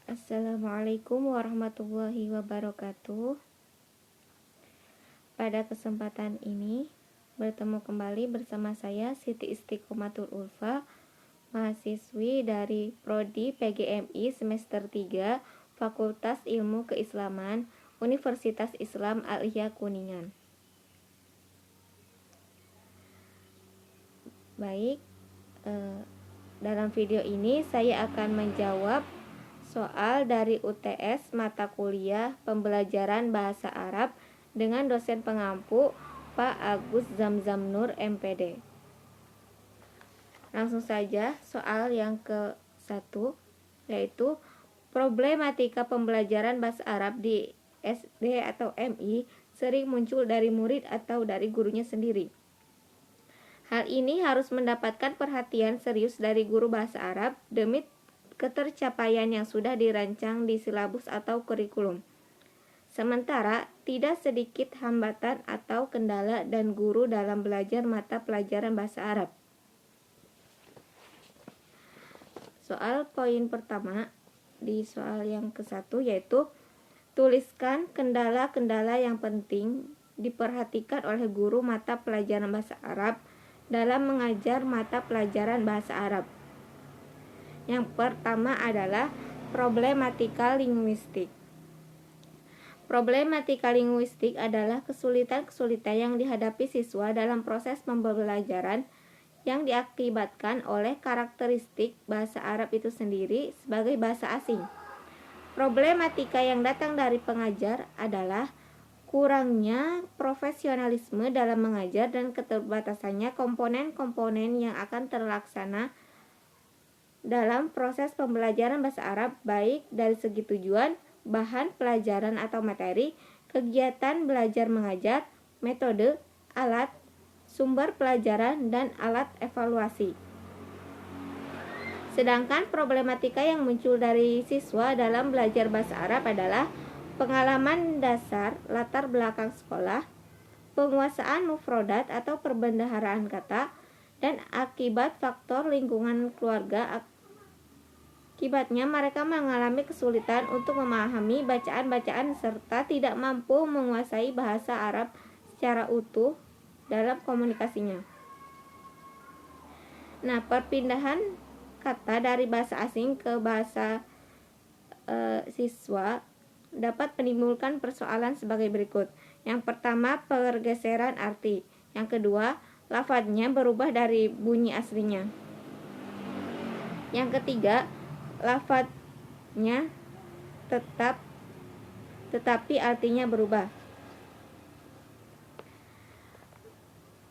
Assalamualaikum warahmatullahi wabarakatuh. Pada kesempatan ini bertemu kembali bersama saya Siti Istiqomatul Ulfa, mahasiswi dari Prodi PGMI semester 3 Fakultas Ilmu Keislaman Universitas Islam Al-Ihya Kuningan. Baik, dalam video ini saya akan menjawab soal dari UTS mata kuliah pembelajaran bahasa Arab dengan dosen pengampu Pak Agus Zamzam Nur MPD. Langsung saja soal yang ke-1, yaitu problematika pembelajaran bahasa Arab di SD atau MI sering muncul dari murid atau dari gurunya sendiri. Hal ini harus mendapatkan perhatian serius dari guru bahasa Arab demi ketercapaian yang sudah dirancang di silabus atau kurikulum. Sementara, tidak sedikit hambatan atau kendala dan guru dalam belajar mata pelajaran bahasa Arab. Soal poin pertama di soal yang ke-1 yaitu tuliskan kendala-kendala yang penting diperhatikan oleh guru mata pelajaran bahasa Arab dalam mengajar mata pelajaran bahasa Arab. Yang pertama adalah problematika linguistik. Problematika linguistik adalah kesulitan-kesulitan yang dihadapi siswa dalam proses pembelajaran yang diakibatkan oleh karakteristik bahasa Arab itu sendiri sebagai bahasa asing. Problematika yang datang dari pengajar adalah kurangnya profesionalisme dalam mengajar dan keterbatasannya komponen-komponen yang akan terlaksana dalam proses pembelajaran bahasa Arab, baik dari segi tujuan, bahan pelajaran atau materi, kegiatan belajar mengajar, metode, alat, sumber pelajaran, dan alat evaluasi. Sedangkan problematika yang muncul dari siswa dalam belajar bahasa Arab adalah pengalaman dasar latar belakang sekolah, penguasaan mufrodat atau perbendaharaan kata, dan akibat faktor lingkungan keluarga. Akibatnya mereka mengalami kesulitan untuk memahami bacaan-bacaan serta tidak mampu menguasai bahasa Arab secara utuh dalam komunikasinya. Nah, perpindahan kata dari bahasa asing ke bahasa siswa dapat menimbulkan persoalan sebagai berikut. Yang pertama, pergeseran arti. Yang kedua, lafadznya berubah dari bunyi aslinya. Yang ketiga, lafadznya tetapi artinya berubah.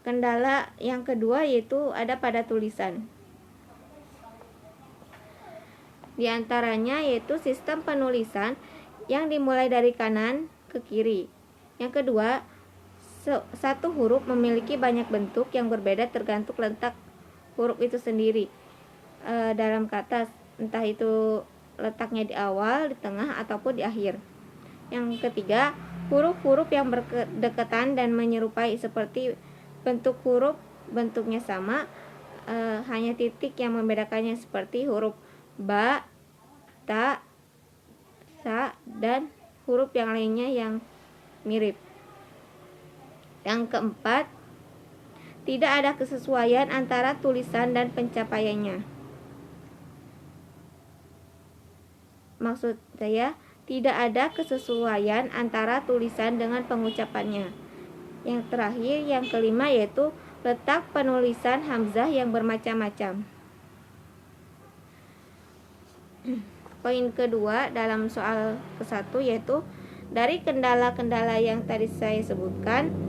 Kendala yang kedua yaitu ada pada tulisan. Di antaranya yaitu sistem penulisan yang dimulai dari kanan ke kiri. Yang kedua, satu huruf memiliki banyak bentuk yang berbeda tergantung letak huruf itu sendiri dalam kata, entah itu letaknya di awal, di tengah, ataupun di akhir. Yang ketiga, huruf-huruf yang berdekatan dan menyerupai seperti bentuk huruf bentuknya sama, hanya titik yang membedakannya seperti huruf ba, ta, sa, dan huruf yang lainnya yang mirip. Yang keempat, tidak ada kesesuaian antara tulisan dan pencapaiannya. Maksud saya, tidak ada kesesuaian antara tulisan dengan pengucapannya. Yang terakhir, yang kelima yaitu letak penulisan hamzah yang bermacam-macam. Poin kedua dalam soal ke-1 yaitu dari kendala-kendala yang tadi saya sebutkan,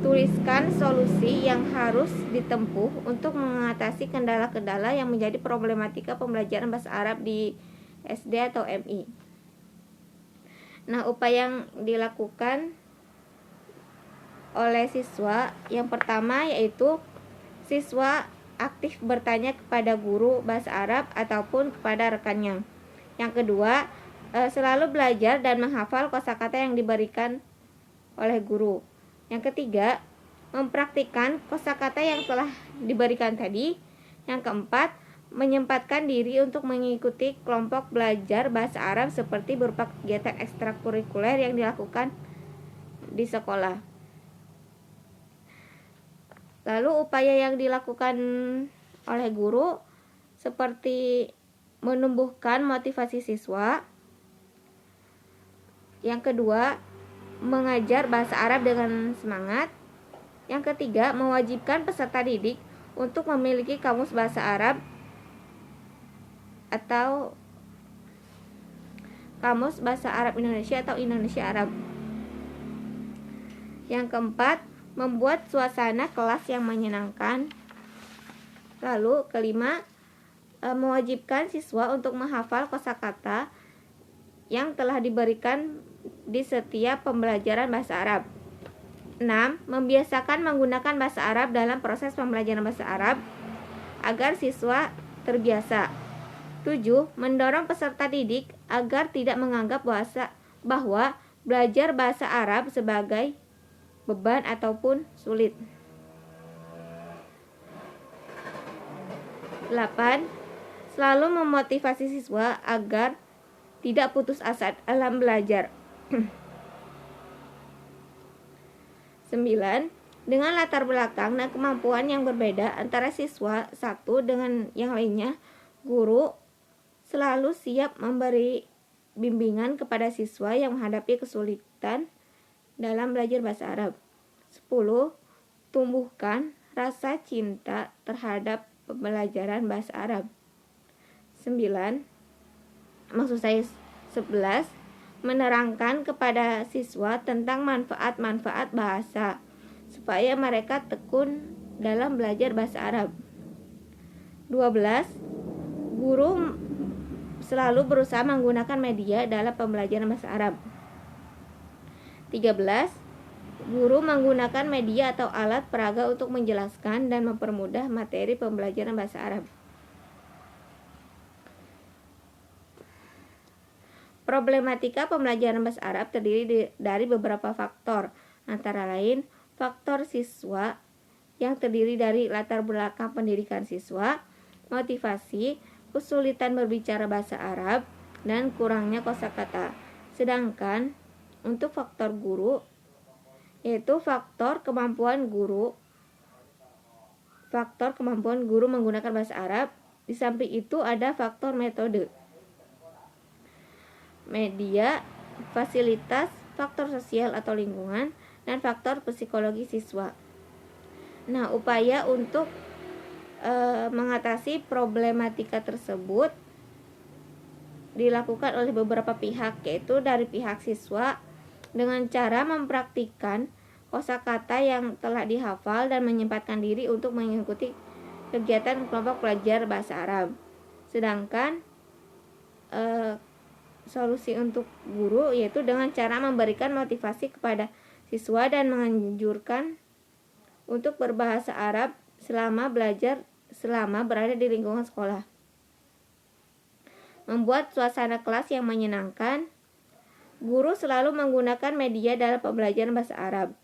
tuliskan solusi yang harus ditempuh untuk mengatasi kendala-kendala yang menjadi problematika pembelajaran bahasa Arab di SD atau MI. Nah, upaya yang dilakukan oleh siswa yang pertama yaitu siswa aktif bertanya kepada guru bahasa Arab ataupun kepada rekannya. Yang kedua, selalu belajar dan menghafal kosakata yang diberikan oleh guru. Yang ketiga, mempraktikkan kosakata yang telah diberikan tadi. Yang keempat, menyempatkan diri untuk mengikuti kelompok belajar bahasa Arab seperti berupa kegiatan ekstrakurikuler yang dilakukan di sekolah. Lalu upaya yang dilakukan oleh guru seperti menumbuhkan motivasi siswa. Yang kedua, mengajar bahasa Arab dengan semangat. Yang ketiga, mewajibkan peserta didik untuk memiliki kamus bahasa Arab atau kamus bahasa Arab Indonesia atau Indonesia Arab. Yang keempat, membuat suasana kelas yang menyenangkan. Lalu kelima, mewajibkan siswa untuk menghafal kosakata yang telah diberikan di setiap pembelajaran bahasa Arab. 6. Membiasakan menggunakan bahasa Arab dalam proses pembelajaran bahasa Arab agar siswa terbiasa. 7. Mendorong peserta didik agar tidak menganggap bahwa belajar bahasa Arab sebagai beban ataupun sulit. 8. Selalu memotivasi siswa agar tidak putus asa dalam belajar. 9. Dengan latar belakang dan kemampuan yang berbeda antara siswa satu dengan yang lainnya, guru selalu siap memberi bimbingan kepada siswa yang menghadapi kesulitan dalam belajar bahasa Arab. 10. Tumbuhkan rasa cinta terhadap pembelajaran bahasa Arab. 11. Menerangkan kepada siswa tentang manfaat-manfaat bahasa supaya mereka tekun dalam belajar bahasa Arab. 12. Guru selalu berusaha menggunakan media dalam pembelajaran bahasa Arab. 13. Guru menggunakan media atau alat peraga untuk menjelaskan dan mempermudah materi pembelajaran bahasa Arab. Problematika pembelajaran bahasa Arab terdiri dari beberapa faktor, antara lain faktor siswa yang terdiri dari latar belakang pendidikan siswa, motivasi, kesulitan berbicara bahasa Arab, dan kurangnya kosakata. Sedangkan untuk faktor guru, yaitu faktor kemampuan guru menggunakan bahasa Arab. Di samping itu ada faktor metode, media, fasilitas, faktor sosial atau lingkungan, dan faktor psikologi siswa. Nah, upaya untuk mengatasi problematika tersebut dilakukan oleh beberapa pihak, yaitu dari pihak siswa dengan cara mempraktikkan kosakata yang telah dihafal dan menyempatkan diri untuk mengikuti kegiatan kelompok belajar bahasa Arab. Sedangkan solusi untuk guru yaitu dengan cara memberikan motivasi kepada siswa dan menganjurkan untuk berbahasa Arab selama berada di lingkungan sekolah. Membuat suasana kelas yang menyenangkan. Guru selalu menggunakan media dalam pembelajaran bahasa Arab.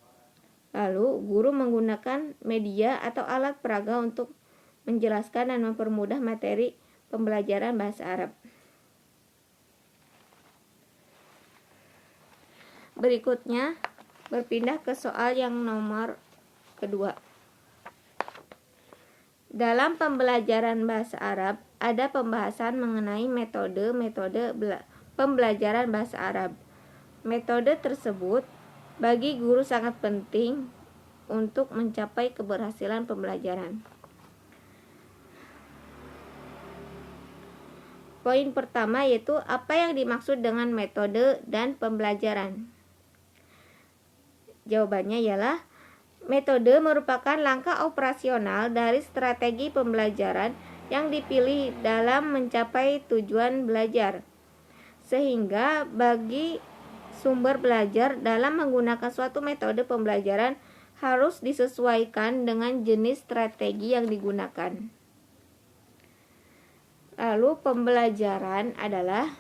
Lalu, guru menggunakan media atau alat peraga untuk menjelaskan dan mempermudah materi pembelajaran bahasa Arab. Berikutnya, berpindah ke soal yang nomor kedua. Dalam pembelajaran bahasa Arab, ada pembahasan mengenai metode pembelajaran bahasa Arab. Metode tersebut bagi guru sangat penting untuk mencapai keberhasilan pembelajaran. Poin pertama yaitu apa yang dimaksud dengan metode dan pembelajaran. Jawabannya ialah metode merupakan langkah operasional dari strategi pembelajaran yang dipilih dalam mencapai tujuan belajar. Sehingga bagi sumber belajar dalam menggunakan suatu metode pembelajaran harus disesuaikan dengan jenis strategi yang digunakan. Lalu pembelajaran adalah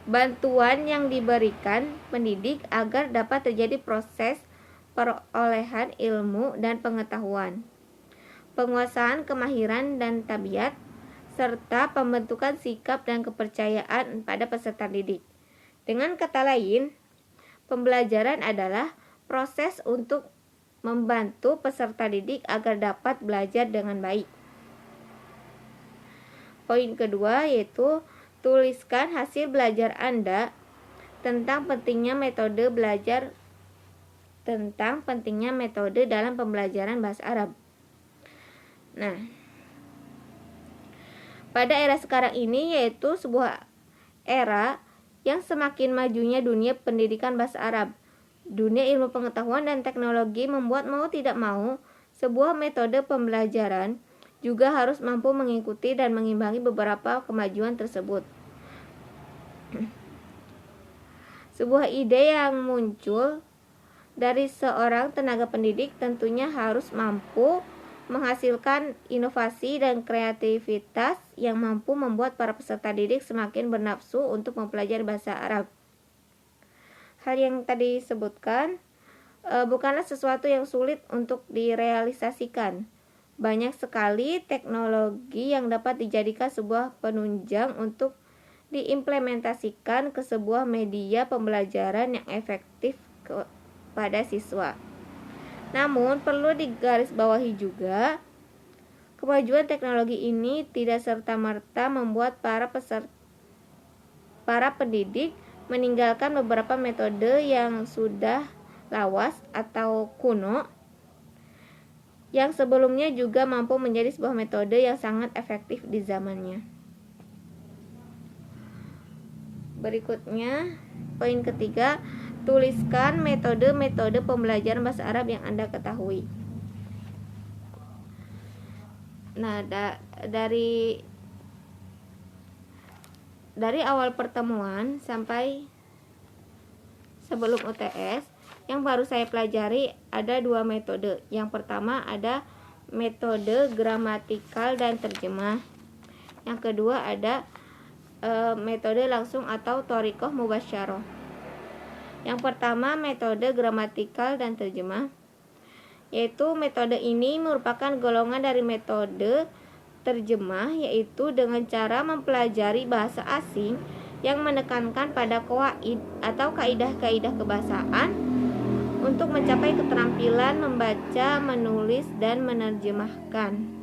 bantuan yang diberikan pendidik agar dapat terjadi proses perolehan ilmu dan pengetahuan. penguasaan kemahiran dan tabiat, serta pembentukan sikap dan kepercayaan pada peserta didik. Dengan kata lain, pembelajaran adalah proses untuk membantu peserta didik agar dapat belajar dengan baik. Poin kedua yaitu tuliskan hasil belajar Anda tentang pentingnya metode dalam pembelajaran bahasa Arab. Nah, pada era sekarang ini yaitu sebuah era yang semakin majunya dunia pendidikan bahasa Arab. Dunia ilmu pengetahuan dan teknologi membuat mau tidak mau sebuah metode pembelajaran juga harus mampu mengikuti dan mengimbangi beberapa kemajuan tersebut. Sebuah ide yang muncul dari seorang tenaga pendidik tentunya harus mampu menghasilkan inovasi dan kreativitas yang mampu membuat para peserta didik semakin bernafsu untuk mempelajari bahasa Arab. Hal yang tadi disebutkan bukanlah sesuatu yang sulit untuk direalisasikan. Banyak sekali teknologi yang dapat dijadikan sebuah penunjang untuk diimplementasikan ke sebuah media pembelajaran yang efektif kepada siswa. Namun perlu digarisbawahi juga, kemajuan teknologi ini tidak serta-merta membuat para pendidik meninggalkan beberapa metode yang sudah lawas atau kuno, yang sebelumnya juga mampu menjadi sebuah metode yang sangat efektif di zamannya. Berikutnya, poin ketiga, tuliskan metode-metode pembelajaran bahasa Arab yang Anda ketahui. Nah, dari awal pertemuan sampai sebelum UTS, yang baru saya pelajari ada 2 metode. Yang pertama ada metode gramatikal dan terjemah. Yang kedua ada metode langsung atau thoriqah mubasyarah. Yang pertama metode gramatikal dan terjemah, yaitu metode ini merupakan golongan dari metode terjemah, yaitu dengan cara mempelajari bahasa asing yang menekankan pada qawaid atau kaidah-kaidah kebahasaan untuk mencapai keterampilan membaca, menulis, dan menerjemahkan.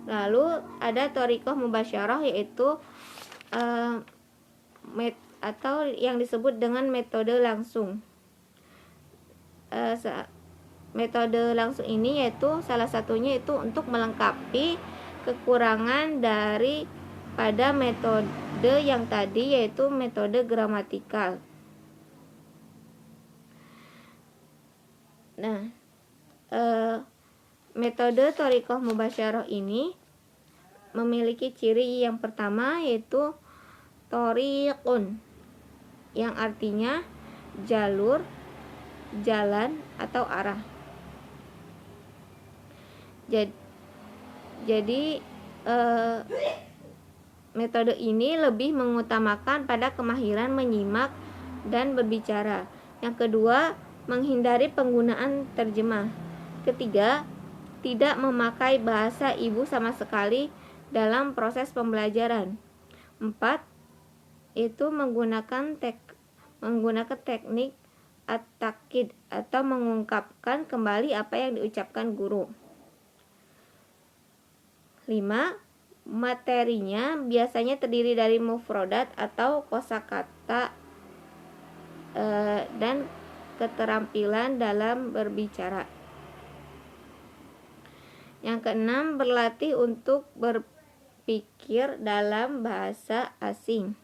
Lalu ada thoriqah mubasyarah, yaitu atau yang disebut dengan metode langsung. Metode langsung ini yaitu salah satunya itu untuk melengkapi kekurangan pada metode yang tadi, yaitu metode gramatikal. Nah, metode thoriqah mubasyarah ini memiliki ciri yang pertama, yaitu thoriqun, yang artinya jalur, jalan, atau arah. Jadi metode ini lebih mengutamakan pada kemahiran menyimak dan berbicara. Yang kedua, menghindari penggunaan terjemah. Ketiga, tidak memakai bahasa ibu sama sekali dalam proses pembelajaran. 4, itu menggunakan teknik at-takkid atau mengungkapkan kembali apa yang diucapkan guru. 5, materinya biasanya terdiri dari mufradat atau kosakata dan keterampilan dalam berbicara. Yang keenam, berlatih untuk berpikir dalam bahasa asing.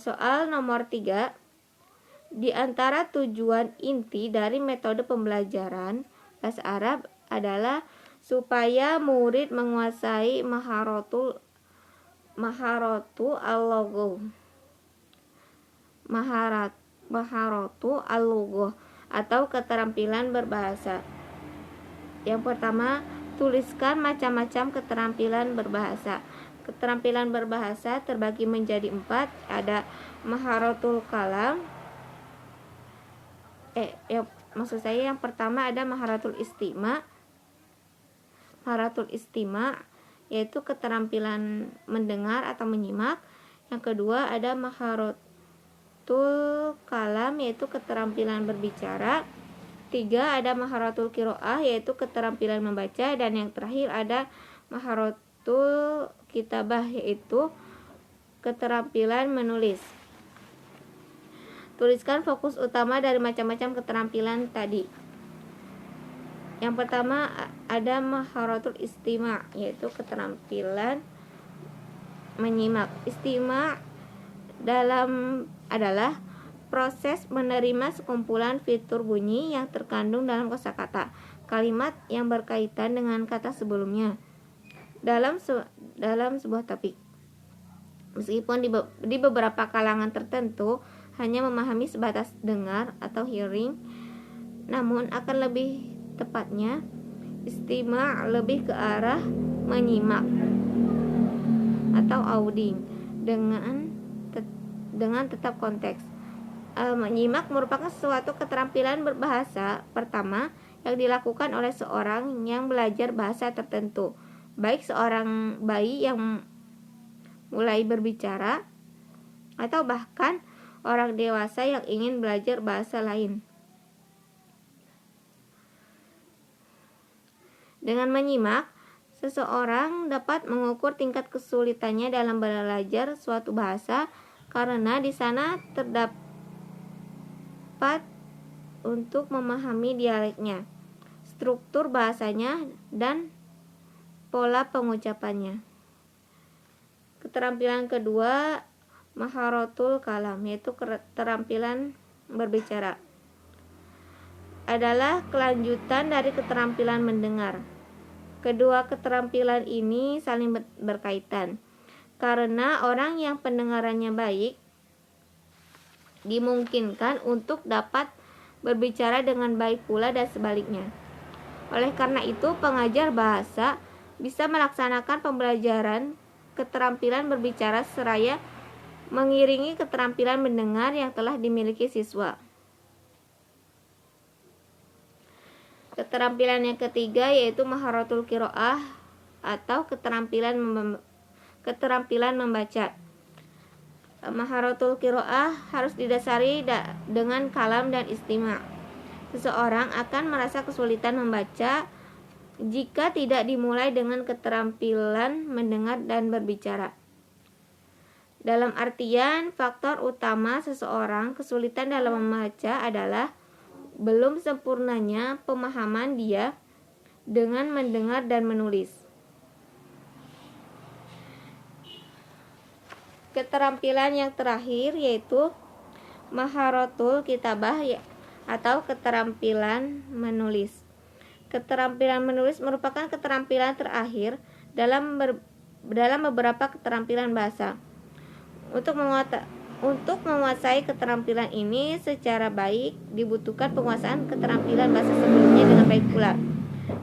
Soal nomor 3. Di antara tujuan inti dari metode pembelajaran bahasa Arab adalah supaya murid menguasai maharatu al-lughah atau keterampilan berbahasa. Yang pertama, tuliskan macam-macam keterampilan berbahasa. Keterampilan berbahasa terbagi menjadi 4. Ada maharatul kalam, maksud saya yang pertama ada maharatul istima'. Maharatul istima' yaitu keterampilan mendengar atau menyimak. Yang kedua ada maharatul kalam yaitu keterampilan berbicara. 3 ada maharatul qiraah yaitu keterampilan membaca, dan yang terakhir ada maharatul kitabah yaitu keterampilan menulis. Tuliskan fokus utama dari macam-macam keterampilan tadi. Yang pertama ada maharatul istima' yaitu keterampilan menyimak. Istima' adalah proses menerima sekumpulan fitur bunyi yang terkandung dalam kosakata kalimat yang berkaitan dengan kata sebelumnya dalam sebuah topik. Meskipun di beberapa kalangan tertentu hanya memahami sebatas dengar atau hearing, namun akan lebih tepatnya istima' lebih ke arah menyimak atau auditing dengan tetap konteks. Menyimak merupakan suatu keterampilan berbahasa pertama yang dilakukan oleh seorang yang belajar bahasa tertentu, baik seorang bayi yang mulai berbicara atau bahkan orang dewasa yang ingin belajar bahasa lain. Dengan menyimak, seseorang dapat mengukur tingkat kesulitannya dalam belajar suatu bahasa karena di sana terdapat untuk memahami dialeknya, struktur bahasanya, dan pola pengucapannya. Keterampilan kedua, maharatul kalam, yaitu keterampilan berbicara, adalah kelanjutan dari keterampilan mendengar. Kedua keterampilan ini saling berkaitan, karena orang yang pendengarannya baik dimungkinkan untuk dapat berbicara dengan baik pula dan sebaliknya. Oleh karena itu, pengajar bahasa bisa melaksanakan pembelajaran keterampilan berbicara seraya mengiringi keterampilan mendengar yang telah dimiliki siswa. Keterampilan yang ketiga yaitu maharatul qiraah atau keterampilan membaca. Maharatul qiraah harus didasari dengan kalam dan istima'. Seseorang akan merasa kesulitan membaca jika tidak dimulai dengan keterampilan mendengar dan berbicara. Dalam artian, faktor utama seseorang kesulitan dalam membaca adalah belum sempurnanya pemahaman dia dengan mendengar dan menulis. Keterampilan yang terakhir yaitu maharatul kitabah atau keterampilan menulis. Keterampilan menulis merupakan keterampilan terakhir dalam beberapa keterampilan bahasa. Untuk menguasai keterampilan ini secara baik dibutuhkan penguasaan keterampilan bahasa sebelumnya dengan baik pula.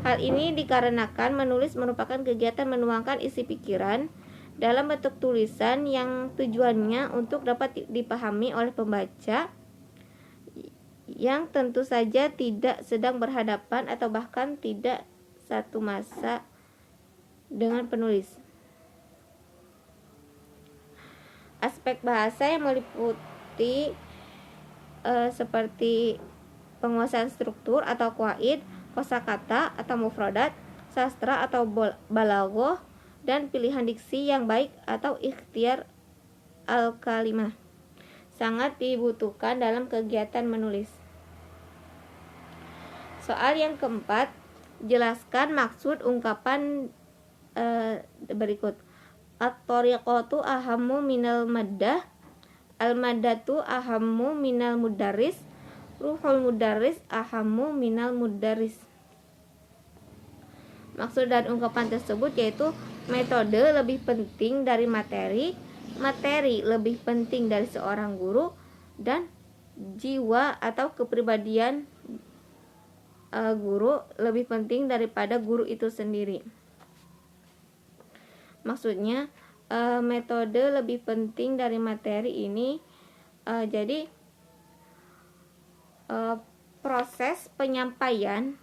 Hal ini dikarenakan menulis merupakan kegiatan menuangkan isi pikiran dalam bentuk tulisan yang tujuannya untuk dapat dipahami oleh pembaca yang tentu saja tidak sedang berhadapan atau bahkan tidak satu masa dengan penulis. Aspek bahasa yang meliputi seperti penguasaan struktur atau qawaid, kosakata atau mufradat, sastra atau balaghah, dan pilihan diksi yang baik atau ikhtiar al-kalimah sangat dibutuhkan dalam kegiatan menulis. Soal yang keempat, jelaskan maksud ungkapan berikut. At-tariqatu ahammu minal maddah, al-maddatu ahammu minal mudarris, ruhul mudarris ahammu minal mudarris. Maksud dan ungkapan tersebut yaitu metode lebih penting dari materi, materi lebih penting dari seorang guru, dan jiwa atau kepribadian guru lebih penting daripada guru itu sendiri. Maksudnya metode lebih penting dari materi ini jadi proses penyampaian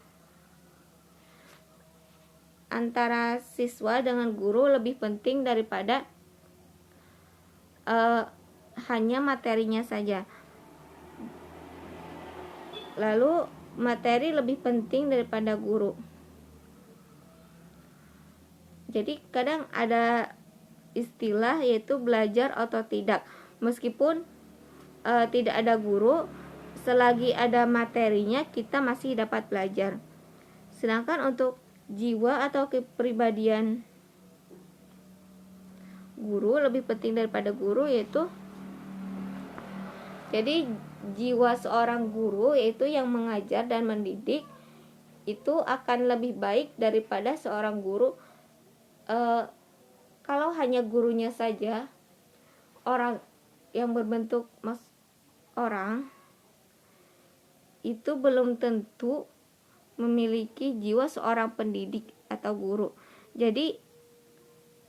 antara siswa dengan guru lebih penting daripada hanya materinya saja. Lalu materi lebih penting daripada guru. Jadi kadang ada istilah yaitu belajar atau tidak. Meskipun tidak ada guru, selagi ada materinya kita masih dapat belajar. Sedangkan untuk jiwa atau kepribadian guru lebih penting daripada guru, yaitu jadi jiwa seorang guru yaitu yang mengajar dan mendidik itu akan lebih baik daripada seorang guru. Kalau hanya gurunya saja, orang yang berbentuk orang itu belum tentu memiliki jiwa seorang pendidik atau guru. Jadi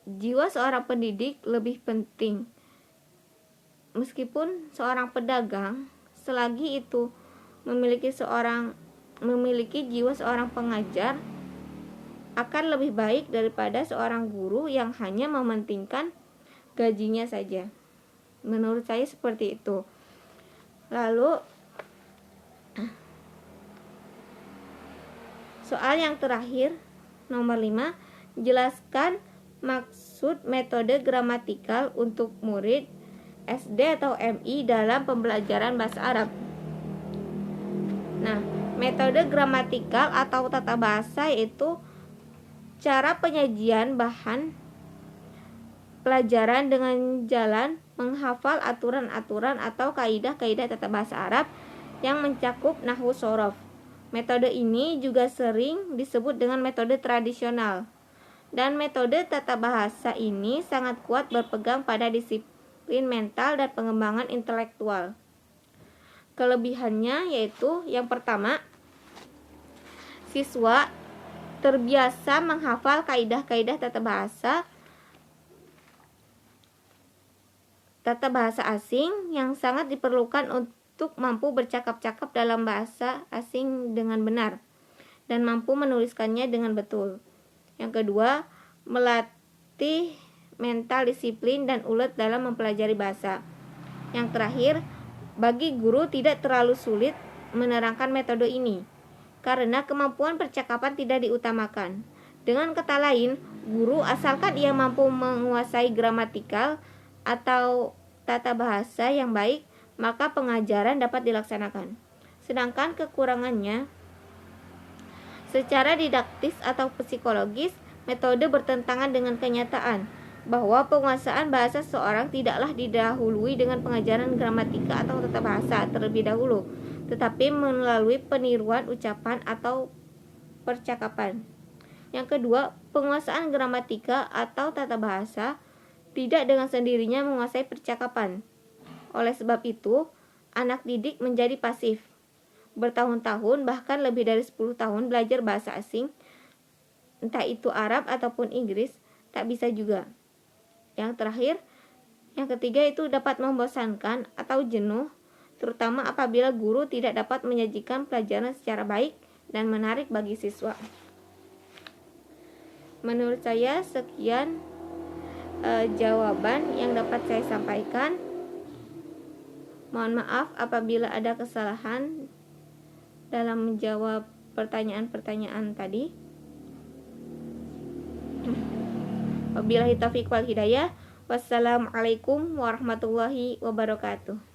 jiwa seorang pendidik lebih penting. Meskipun seorang pedagang, selagi itu memiliki jiwa seorang pengajar, akan lebih baik daripada seorang guru yang hanya mementingkan gajinya saja. Menurut saya seperti itu. Lalu soal yang terakhir, nomor 5, jelaskan maksud metode gramatikal untuk murid SD atau MI dalam pembelajaran bahasa Arab. Nah, metode gramatikal atau tata bahasa yaitu cara penyajian bahan pelajaran dengan jalan menghafal aturan-aturan atau kaidah-kaidah tata bahasa Arab yang mencakup nahwu shorof. Metode ini juga sering disebut dengan metode tradisional. Dan metode tata bahasa ini sangat kuat berpegang pada disiplin mental dan pengembangan intelektual. Kelebihannya yaitu yang pertama, siswa terbiasa menghafal kaidah-kaidah tata bahasa asing yang sangat diperlukan untuk mampu bercakap-cakap dalam bahasa asing dengan benar dan mampu menuliskannya dengan betul. Yang kedua, melatih mental disiplin dan ulet dalam mempelajari bahasa. Yang terakhir, bagi guru tidak terlalu sulit menerangkan metode ini karena kemampuan percakapan tidak diutamakan. Dengan kata lain, guru asalkan ia mampu menguasai gramatikal atau tata bahasa yang baik, maka pengajaran dapat dilaksanakan. Sedangkan kekurangannya, secara didaktis atau psikologis, metode bertentangan dengan kenyataan bahwa penguasaan bahasa seseorang tidaklah didahului dengan pengajaran gramatika atau tata bahasa terlebih dahulu, tetapi melalui peniruan ucapan atau percakapan. Yang kedua, penguasaan gramatika atau tata bahasa tidak dengan sendirinya menguasai percakapan. Oleh sebab itu, anak didik menjadi pasif. Bertahun-tahun, bahkan lebih dari 10 tahun belajar bahasa asing, entah itu Arab ataupun Inggris, tak bisa juga. Yang terakhir, yang ketiga itu dapat membosankan atau jenuh, terutama apabila guru tidak dapat menyajikan pelajaran secara baik dan menarik bagi siswa. Menurut saya sekian jawaban yang dapat saya sampaikan. Mohon maaf apabila ada kesalahan dalam menjawab pertanyaan-pertanyaan tadi. Wabillahi taufiq wal hidayah. Wassalamualaikum warahmatullahi wabarakatuh.